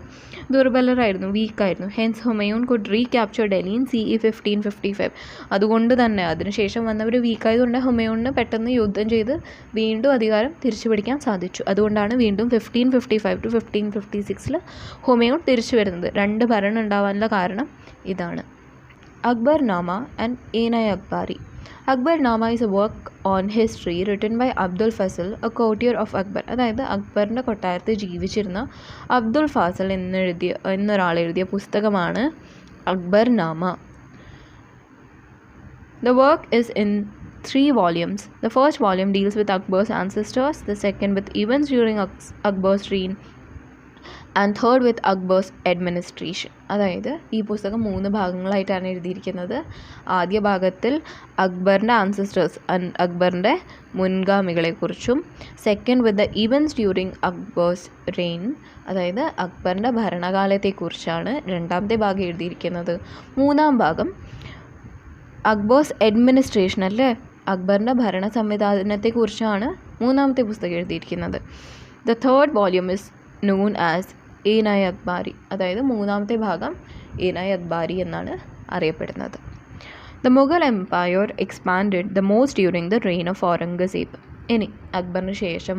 ദുർബലരായിരുന്നു, വീക്കായിരുന്നു. Hence Humayun could recapture Delhi in CE 1555. അതുകൊണ്ട് തന്നെ അതിനുശേഷം വന്നവർ വീക്കായതുകൊണ്ട് ഹുമയൂണിന് പെട്ടെന്ന് യുദ്ധം ചെയ്ത് വീണ്ടും അധികാരം തിരിച്ചു പിടിക്കാൻ സാധിച്ചു. അതുകൊണ്ടാണ് വീണ്ടും 1555 to 1556 ഹുമയൂൺ തിരിച്ചു വരുന്നത്. രണ്ട് ഭരണം ഉണ്ടാവാനുള്ള കാരണം ഇതാണ്. Akbarnama and Ain-i-Akbari. Akbarnama is a work on history written by Abdul Fazl, a courtier of Akbar. അതായത് അക്ബറിൻ്റെ കൊട്ടാരത്തിൽ ജീവിച്ചിരുന്ന അബ്ദുൽ ഫാസൽ എന്നൊരാൾ എഴുതിയ പുസ്തകമാണ് Akbarnama. The work is in 3 volumes. The first volume deals with Akbar's ancestors, the second with events during Akbar's reign, and third with Akbar's administration. അതായത് ഈ പുസ്തകം 3 ഭാഗങ്ങളായിട്ടാണ് എഴുതിയിരിക്കുന്നത്. ആദ്യ ഭാഗത്തിൽ അക്ബറിൻ്റെ ആൻസിസ്റ്റേഴ്സ്, അക്ബറിൻ്റെ മുൻഗാമികളെക്കുറിച്ചും, second with the events during Akbar's reign, അതായത് അക്ബറിൻ്റെ ഭരണകാലത്തെക്കുറിച്ചാണ് രണ്ടാമത്തെ ഭാഗം എഴുതിയിരിക്കുന്നത്. മൂന്നാം ഭാഗം അക്ബേഴ്സ് അഡ്മിനിസ്ട്രേഷൻ, അല്ലേ, അക്ബറിൻ്റെ ഭരണ സംവിധാനത്തെക്കുറിച്ചാണ് മൂന്നാമത്തെ പുസ്തകം എഴുതിയിരിക്കുന്നത്. The third volume is known as ഏന-ഇ-അക്ബാരി. അതായത് മൂന്നാമത്തെ ഭാഗം ഏന-ഇ-അക്ബാരി എന്നാണ് അറിയപ്പെടുന്നത്. The Mughal Empire expanded the most during the reign of Aurangzeb. ഇനി അക്ബറിന് ശേഷം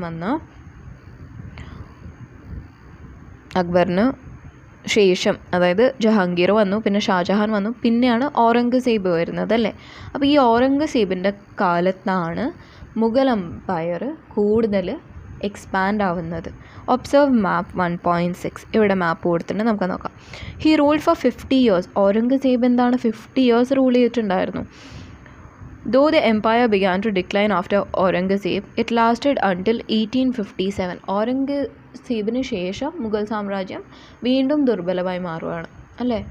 അതായത് ജഹാംഗീർ വന്നു, പിന്നെ ഷാജഹാൻ വന്നു, പിന്നെയാണ് ഔറംഗസേബ് വരുന്നത്, അല്ലേ. അപ്പോൾ ഈ ഔറംഗസേബിൻ്റെ കാലത്താണ് മുഗൾ എംപയർ കൂടുതൽ എക്സ്പാൻഡ് ആവുന്നത്. Observe map 1.6. ഇവിടെ മാപ്പ് കൊടുത്തിട്ട് നമുക്ക് നോക്കാം. He ruled for 50 years. Aurangzeb എന്താണ് 50 years റൂൾ ചെയ്തിട്ടുണ്ടായിരുന്നു. Though the empire began to decline after Aurangzeb, it lasted until 1857. ഔറംഗസേബിന് ശേഷം മുഗൾ സാമ്രാജ്യം വീണ്ടും ദുർബലമായി മാറുകയാണ്, അല്ലേ.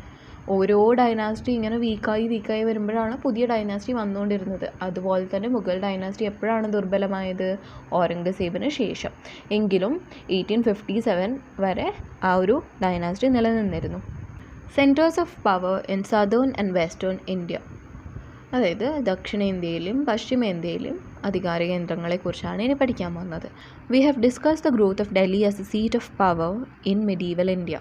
ഓരോ ഡൈനാസ്റ്റി ഇങ്ങനെ വീക്കായി വരുമ്പോഴാണ് പുതിയ ഡൈനാസ്റ്റി വന്നുകൊണ്ടിരുന്നത്. അതുപോലെ തന്നെ മുഗൾ ഡൈനാസ്റ്റി എപ്പോഴാണ് ദുർബലമായത്? ഔറംഗസേബിന് ശേഷം. എങ്കിലും 1857 വരെ ആ ഒരു ഡൈനാസ്റ്റി നിലനിന്നിരുന്നു. Centres of power in southern and western India. അതായത് ദക്ഷിണേന്ത്യയിലും പശ്ചിമേന്ത്യയിലും അധികാര കേന്ദ്രങ്ങളെക്കുറിച്ചാണ് ഇനി പഠിക്കാൻ പോകുന്നത്. We have discussed the growth of Delhi as A seat of power in medieval India.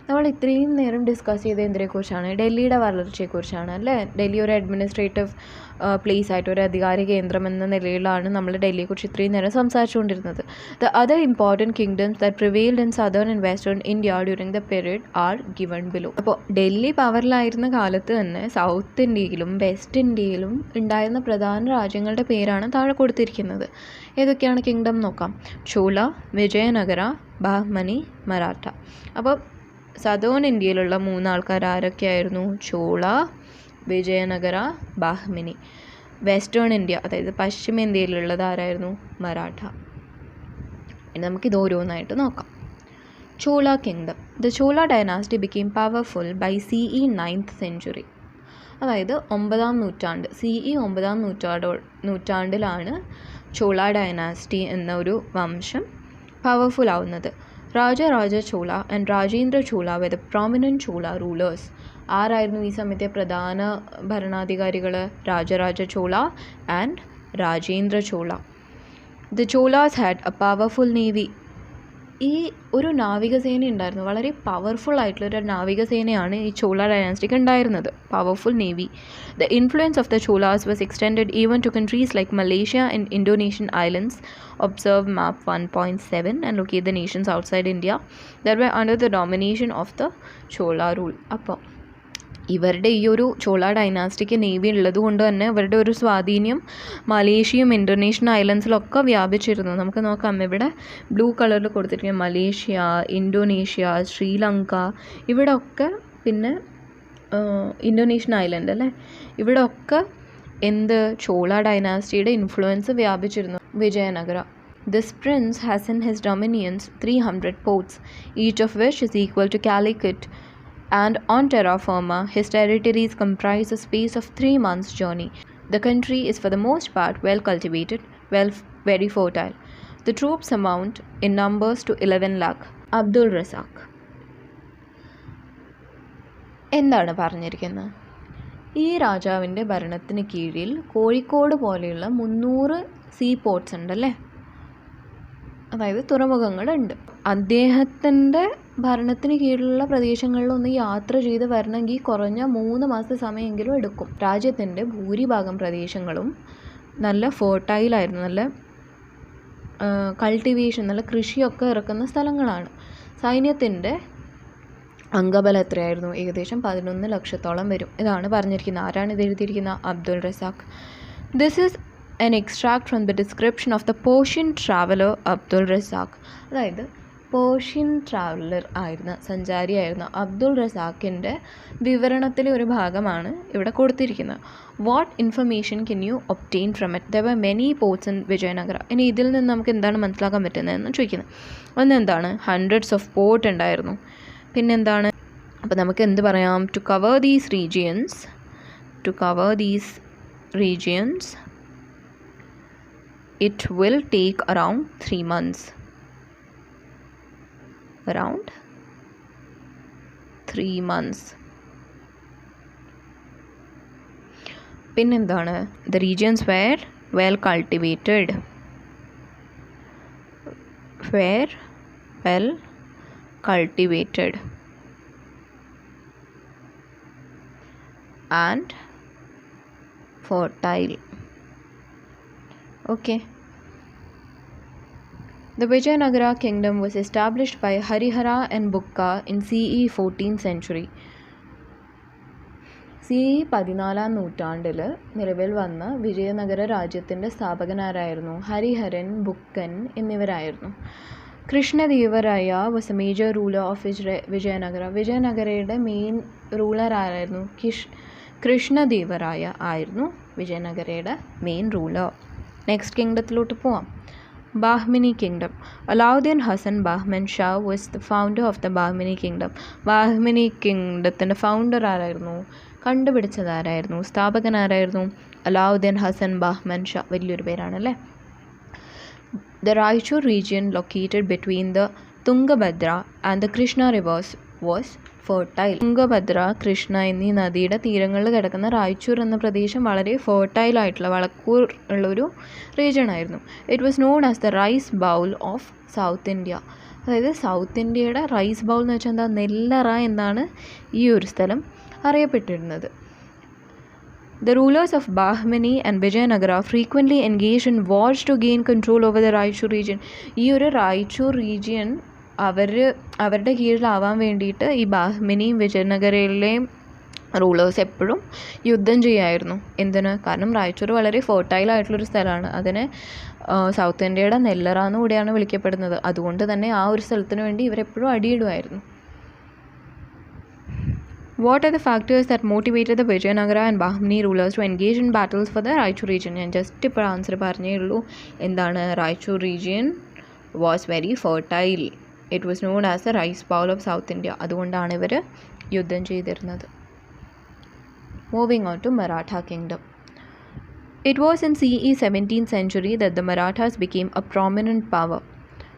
നമ്മൾ ഇത്രയും നേരം ഡിസ്കസ് ചെയ്ത് എന്തിനെക്കുറിച്ചാണ്? ഡൽഹിയുടെ വളർച്ചയെക്കുറിച്ചാണ് അല്ലേ? ഡൽഹി ഒരു അഡ്മിനിസ്ട്രേറ്റീവ് പ്ലേസ് ആയിട്ട് ഒരു അധികാര കേന്ദ്രം എന്ന നിലയിലാണ് നമ്മൾ ഡൽഹിയെക്കുറിച്ച് ഇത്രയും നേരം സംസാരിച്ചുകൊണ്ടിരുന്നത്. The other important kingdoms that prevailed in southern and western India during the period are given below. അപ്പോൾ ഡൽഹി പവറിലായിരുന്ന കാലത്ത് തന്നെ സൗത്ത് ഇന്ത്യയിലും വെസ്റ്റ് ഇന്ത്യയിലും ഉണ്ടായിരുന്ന പ്രധാന രാജ്യങ്ങളുടെ പേരാണ് താഴെ കൊടുത്തിരിക്കുന്നത്. ഏതൊക്കെയാണ് കിങ്ഡം നോക്കാം. ചോള, വിജയനഗര, ബഹ്മനി, മറാഠ. അപ്പോൾ സദേൺ ഇന്ത്യയിലുള്ള 3 ആൾക്കാർ ആരൊക്കെയായിരുന്നു? ചോള, വിജയനഗര, ബഹ്മിനി. വെസ്റ്റേൺ ഇന്ത്യ അതായത് പശ്ചിമേന്ത്യയിലുള്ളത് ആരായിരുന്നു? മറാഠ. ഇനി നമുക്കിത് ഓരോന്നായിട്ട് നോക്കാം. Chola kingdom. The Chola dynasty became powerful by CE 9th century. അതായത് 9ാം നൂറ്റാണ്ട്, CE 9ാം നൂറ്റാണ്ടിലാണ് ചോള ഡൈനാസ്റ്റി എന്ന ഒരു വംശം പവർഫുൾ ആവുന്നത്. Raja Chola and Rajendra Chola were the prominent Chola rulers. ആരായിരുന്നു ഈ സമയത്തെ പ്രധാന ഭരണാധികാരികൾ? Raja Chola and Rajendra Chola. The Cholas had a powerful navy. ഈ ഒരു നാവികസേന ഉണ്ടായിരുന്നു. വളരെ പവർഫുൾ ആയിട്ടുള്ളൊരു നാവികസേനയാണ് ഈ ചോള ഡൈനാസ്റ്റിക്ക് ഉണ്ടായിരുന്നത്. Powerful navy. The influence of the Cholas was extended even to countries like Malaysia and Indonesian islands. Observe map 1.7 and locate the nations outside India that were under the domination of the Chola rule. അപ്പോൾ ഇവരുടെ ഈ ഒരു Chola ഡൈനാസ്റ്റിക്ക് navy ഉള്ളത് കൊണ്ട് തന്നെ ഇവരുടെ ഒരു സ്വാധീനം മലേഷ്യയും ഇൻഡോനേഷ്യൻ ഐലൻഡ്സിലൊക്കെ വ്യാപിച്ചിരുന്നു. നമുക്ക് നോക്കാം, ഇവിടെ ബ്ലൂ കളറിൽ കൊടുത്തിരിക്കുന്ന മലേഷ്യ, ഇൻഡോനേഷ്യ, ശ്രീലങ്ക, ഇവിടെ ഒക്കെ, പിന്നെ ഇൻഡോനേഷ്യൻ ഐലൻഡ് അല്ലേ, ഇവിടെ ഒക്കെ ചോള ഡൈനാസ്റ്റിയുടെ ഇൻഫ്ലുവൻസ് വ്യാപിച്ചിരുന്നു. Vijayanagara. This prince has in his dominions 300 ports, each of which is equal to Calicut. And on terra firma, his territories comprise a space of 3 months' journey. The country is for the most part well cultivated, very fertile. The troops amount in numbers to 11 lakh. Abdul Razak. എന്താണ് പറഞ്ഞിരിക്കുന്നത്? ഈ രാജാവിൻ്റെ ഭരണത്തിന് കീഴിൽ കോഴിക്കോട് പോലെയുള്ള 300 see ports ഉണ്ടല്ലേ, അതായത് തുറമുഖങ്ങളുണ്ട്. അദ്ദേഹത്തിൻ്റെ ഭരണത്തിന് കീഴിലുള്ള പ്രദേശങ്ങളിലൊന്ന് യാത്ര ചെയ്ത് വരണമെങ്കിൽ കുറഞ്ഞ 3 മാസത്തെ സമയമെങ്കിലും എടുക്കും. രാജ്യത്തിൻ്റെ ഭൂരിഭാഗം പ്രദേശങ്ങളും നല്ല ഫെർട്ടൈലായിരുന്നു, നല്ല കൾട്ടിവേഷൻ, നല്ല കൃഷിയൊക്കെ ഇറക്കുന്ന സ്ഥലങ്ങളാണ്. സൈന്യത്തിൻ്റെ അംഗബലം എത്രയായിരുന്നു? ഏകദേശം 11 ലക്ഷത്തോളം വരും. ഇതാണ് പറഞ്ഞിരിക്കുന്നത്. ആരാണ് ഇത് എഴുതിയിരിക്കുന്നത്? Abdul Razak. This is an extract from the description of the Persian traveler Abdul Razak. അതായത് പേർഷ്യൻ ട്രാവലർ ആയിരുന്ന, സഞ്ചാരിയായിരുന്ന അബ്ദുൾ റസാഖിൻ്റെ വിവരണത്തിലെ ഒരു ഭാഗമാണ് ഇവിടെ കൊടുത്തിരിക്കുന്നത്. What information can you obtain from it? There were many ports in Vijayanagara. ഇനി ഇതിൽ നിന്ന് നമുക്ക് എന്താണ് മനസ്സിലാക്കാൻ പറ്റുന്നതെന്ന് ചോദിക്കുന്നത്. ഒന്നെന്താണ്? ഹൺഡ്രഡ്സ് ഓഫ് പോർട്ട് ഉണ്ടായിരുന്നു. പിന്നെന്താണ്? അപ്പോൾ നമുക്ക് എന്ത് പറയാം? To cover these regions it will take around 3 months. Around 3 months. പിന്നെന്താണ്? The regions were well cultivated. And fertile. Okay. The Vijayanagara kingdom was established by Harihara and Bukka in CE 14th century. CE 14ാം നൂറ്റാണ്ടിൽ നിലവിൽ വന്ന വിജയനഗര രാജ്യത്തിൻ്റെ സ്ഥാപകനാരായിരുന്നു? ഹരിഹരൻ, ബുക്കൻ എന്നിവരായിരുന്നു. Krishnadevaraya was a major ruler of Vijayanagara. വിജയനഗരയുടെ മെയിൻ റൂളർ ആരായിരുന്നു? കൃഷ്ണദേവരായ ആയിരുന്നു വിജയനഗരയുടെ മെയിൻ റൂളർ. നെക്സ്റ്റ് കിങ്ഡത്തിലോട്ട് പോവാം. Bahmani kingdom. Alauddin Hasan Bahman Shah was the founder of the Bahmani kingdom. Bahmani കിങ്ഡത്തിൻ്റെ ഫൗണ്ടർ ആരായിരുന്നു? കണ്ടുപിടിച്ചതാരായിരുന്നു? സ്ഥാപകനാരായിരുന്നു? അലാവുദ്ദീൻ ഹസൻ ബാഹ്മൻ ഷാ. വലിയൊരു പേരാണല്ലേ. The Raichur region located between the Tungabhadra and the Krishna rivers was fertile. Tungabhadra, Krishna എന്നീ നദിയുടെ തീരങ്ങളിൽ കിടക്കുന്ന റായ്ചൂർ എന്ന പ്രദേശം വളരെ ഫെർട്ടൈൽ ആയിട്ടുള്ള, വളക്കൂർ ഉള്ളൊരു റീജിയൺ ആയിരുന്നു. It was known as the rice bowl of south India. അതായത് സൗത്ത് ഇന്ത്യയുടെ റൈസ് ബൗൾ എന്ന് വെച്ചാൽ എന്താ, നെല്ലറ എന്നാണ് ഈ ഒരു സ്ഥലം അറിയപ്പെട്ടിരുന്നത്. The rulers of Bahmani and Vijayanagara frequently engaged in wars to gain control over the Raichur region. ഈ ഒരു റായ്ചൂർ റീജിയൻ അവരുടെ കീഴിലാവാൻ വേണ്ടിയിട്ട് ഈ ബാഹ്മിനിയും വിജയനഗരയിലെയും റൂളേഴ്സ് എപ്പോഴും യുദ്ധം ചെയ്യായിരുന്നു. എന്തിന്? കാരണം റായ്ചൂർ വളരെ ഫെർട്ടൈൽ ആയിട്ടുള്ളൊരു സ്ഥലമാണ്. അതിനെ സൗത്ത് ഇന്ത്യയുടെ നെല്ലറ എന്ന് കൂടിയാണ് വിളിക്കപ്പെടുന്നത്. അതുകൊണ്ട് തന്നെ ആ ഒരു സ്ഥലത്തിന് വേണ്ടി ഇവരെപ്പോഴും അടിയിടുമായിരുന്നു. What are the factors that motivated the Vijayanagara and Bahmani rulers to engage in battles for the Raichur region? ഞാൻ ജസ്റ്റ് ഇപ്പോൾ ആൻസർ പറഞ്ഞേ ഉള്ളൂ. എന്താണ്? Raichur region was very fertile. It was known as the rice bowl of south India. അതുകൊണ്ടാണ് ഇവർ യുദ്ധം ചെയ്തിരുന്നത്. Moving on to Maratha kingdom. It was in CE 17th century that the Marathas became a prominent power.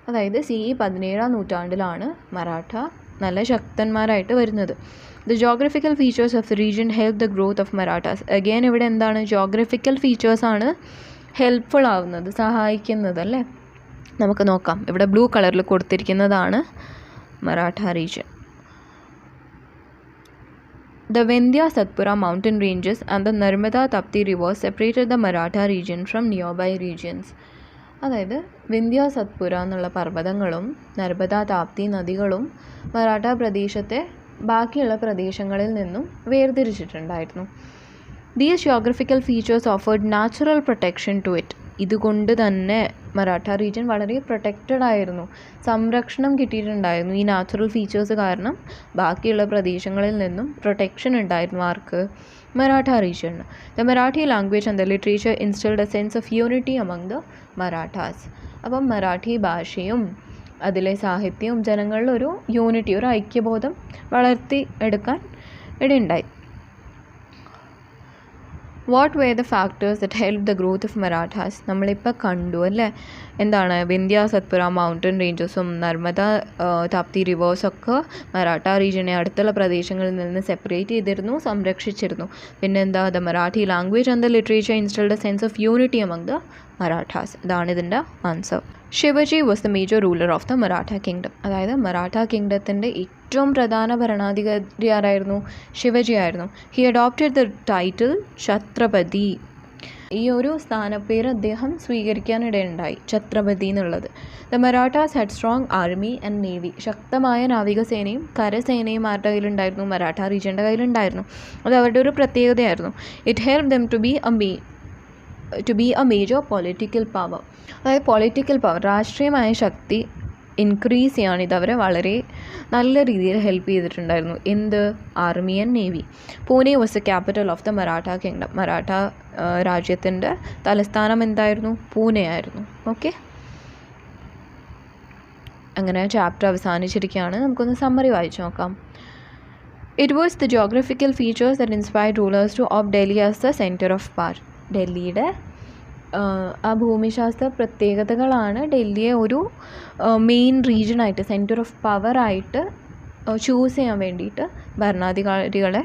അതായത് CE 17ാം നൂറ്റാണ്ടിലാണ് മറാഠ നല്ല ശക്തന്മാരായിട്ട് വരുന്നത്. The geographical features of the region helped the growth of Marathas. Again ഇവിടെ എന്താണ്? ജോഗ്രഫിക്കൽ ഫീച്ചേഴ്സാണ് ഹെൽപ്ഫുൾ ആവുന്നത്, സഹായിക്കുന്നത് അല്ലേ. നമുക്ക് നോക്കാം. ഇവിടെ ബ്ലൂ കളറിൽ കൊടുത്തിരിക്കുന്നതാണ് Maratha region. The Vindhya Satpura mountain ranges and the Narmada Tapti rivers separated the Maratha region from nearby regions. അതായത് വിന്ധ്യ സത്പുര എന്നുള്ള പർവ്വതങ്ങളും നർമ്മദ താപ്തി നദികളും മറാഠ പ്രദേശത്തെ ബാക്കിയുള്ള പ്രദേശങ്ങളിൽ നിന്നും വേർതിരിച്ചിട്ടുണ്ടായിരുന്നു. These geographical features offered natural protection to it. ഇതുകൊണ്ട് തന്നെ മറാഠ റീജിയൻ വളരെ പ്രൊട്ടക്റ്റഡ് ആയിരുന്നു, സംരക്ഷണം കിട്ടിയിട്ടുണ്ടായിരുന്നു. ഈ നാച്ചുറൽ ഫീച്ചേഴ്സ് കാരണം ബാക്കിയുള്ള പ്രദേശങ്ങളിൽ നിന്നും പ്രൊട്ടക്ഷൻ ഉണ്ടായിരുന്നു. ആർക്ക്? മറാഠ റീജിയന്. The Marathi language and the literature instilled a sense of unity among the Marathas. അപ്പം മറാഠി ഭാഷയും അതിലെ സാഹിത്യവും ജനങ്ങളിൽ ഒരു യൂണിറ്റി, ഒരു ഐക്യബോധം വളർത്തി എടുക്കാൻ ഇടയുണ്ടായി. What were the factors that help the growth of Marathas? നമ്മളിപ്പോൾ കണ്ടു അല്ലേ, എന്താണ്? വിന്ധ്യ സത്പുര മൗണ്ടൻ റേഞ്ചസും നർമ്മദ താപ്തി റിവേഴ്സൊക്കെ മറാഠ റീജിയനെ അടുത്തുള്ള പ്രദേശങ്ങളിൽ നിന്ന് സെപ്പറേറ്റ് ചെയ്തിരുന്നു, സംരക്ഷിച്ചിരുന്നു. പിന്നെന്താ? The Marathi language and the literature instilled a sense of unity among the Marathas. ഇതാണ് ഇതിൻ്റെ answer. Shivaji was the major ruler of the Maratha kingdom. അതായത് മറാഠ കിങ്ഡത്തിൻ്റെ ഏറ്റവും പ്രധാന ഭരണാധികാരി ആരായിരുന്നു? ശിവജി ആയിരുന്നു. He adopted the title Chhatrapati. ഈ ഒരു സ്ഥാനപ്പേര് അദ്ദേഹം സ്വീകരിക്കാനിടയുണ്ടായി, ഛത്രപതി എന്നുള്ളത്. The Marathas had strong army and navy. ശക്തമായ നാവികസേനയും കരസേനയും ആരുടെ കയ്യിലുണ്ടായിരുന്നു? മറാഠ റീജിയൻ്റെ കയ്യിലുണ്ടായിരുന്നു. അത് അവരുടെ ഒരു പ്രത്യേകതയായിരുന്നു. It help them to be a major political power. അതായത് പൊളിറ്റിക്കൽ പവർ, രാഷ്ട്രീയമായ ശക്തി ഇൻക്രീസ് ചെയ്യാൻ ഇതവരെ വളരെ നല്ല രീതിയിൽ ഹെൽപ്പ് ചെയ്തിട്ടുണ്ടായിരുന്നു. എന്ത്? Army and navy. Pune was the capital of the Maratha kingdom. Maratha രാജ്യത്തിൻ്റെ തലസ്ഥാനം എന്തായിരുന്നു? പൂനെ ആയിരുന്നു. ഓക്കെ, അങ്ങനെ ചാപ്റ്റർ അവസാനിച്ചിരിക്കുകയാണ്. നമുക്കൊന്ന് സമ്മറി വായിച്ചു നോക്കാം. It was the geographical features that inspired rulers to of Delhi as the centre of power. ഡൽഹിയുടെ ആ ഭൂമിശാസ്ത്ര പ്രത്യേകതകളാണ് ഡൽഹിയെ ഒരു മെയിൻ റീജിയനായിട്ട്, സെൻറ്റർ ഓഫ് പവറായിട്ട് ചൂസ് ചെയ്യാൻ വേണ്ടിയിട്ട് ഭരണാധികാരികളെ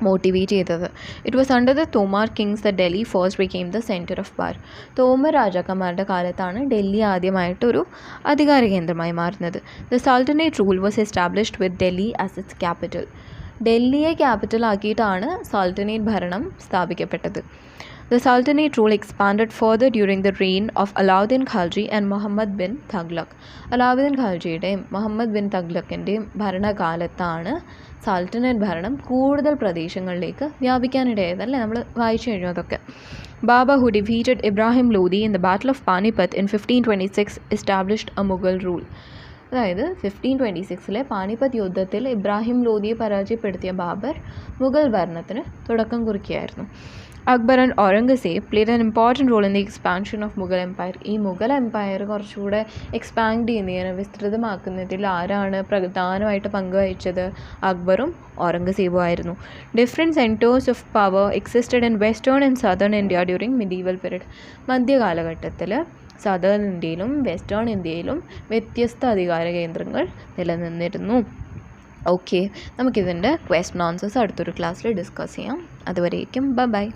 മോട്ടിവേറ്റ് ചെയ്തത്. It was under the Tomar kings the Delhi first became the centre of power. Tomar രാജാക്കന്മാരുടെ കാലത്താണ് ഡൽഹി ആദ്യമായിട്ടൊരു അധികാര കേന്ദ്രമായി മാറുന്നത്. The sultanate rule was established with Delhi as its capital. ഡൽഹിയെ capital ആക്കിയിട്ടാണ് സൾട്ടനേറ്റ് ഭരണം സ്ഥാപിക്കപ്പെട്ടത്. The Sultanate rule expanded further during the reign of Alauddin Khalji and Muhammad bin Tughlaq. Alauddin ഖാൽജിയുടെയും മുഹമ്മദ് ബിൻ തഗ്ലക്കിൻ്റെയും ഭരണകാലത്താണ് സൾട്ടനേറ്റ് ഭരണം കൂടുതൽ പ്രദേശങ്ങളിലേക്ക് വ്യാപിക്കാനിടയായത് അല്ലേ. നമ്മൾ വായിച്ചു കഴിഞ്ഞു അതൊക്കെ. ബാബ who defeated Ibrahim Lodi in the Battle of Panipat in 1526 established a Mughal rule. അതായത് 1526 പാനിപ്പത്ത് യുദ്ധത്തിൽ ഇബ്രാഹിം ലോധിയെ പരാജയപ്പെടുത്തിയ ബാബർ മുഗൾ ഭരണത്തിന് തുടക്കം കുറിക്കുകയായിരുന്നു. Akbar and Aurangzeb played an important role in the expansion of Mughal empire. ഈ മുഗൾ എംപയർ കുറച്ചുകൂടെ എക്സ്പാൻഡ് ചെയ്യുന്നതിന്, വിസ്തൃതമാക്കുന്നതിൽ ആരാണ് പ്രധാനമായിട്ട് പങ്കുവഹിച്ചത്? അക്ബറും ഔറംഗസേബും ആയിരുന്നു. Different centres of power existed in western and southern India during medieval period. മധ്യകാലഘട്ടത്തിൽ സദേൺ ഇന്ത്യയിലും വെസ്റ്റേൺ ഇന്ത്യയിലും വ്യത്യസ്ത അധികാര കേന്ദ്രങ്ങൾ നിലനിന്നിരുന്നു. ഓക്കെ, നമുക്കിതിൻ്റെ ക്വസ്റ്റ്യൻ ആൻസേഴ്സ് അടുത്തൊരു ക്ലാസ്സിൽ ഡിസ്കസ് ചെയ്യാം. അതുവരേക്കും ബൈ.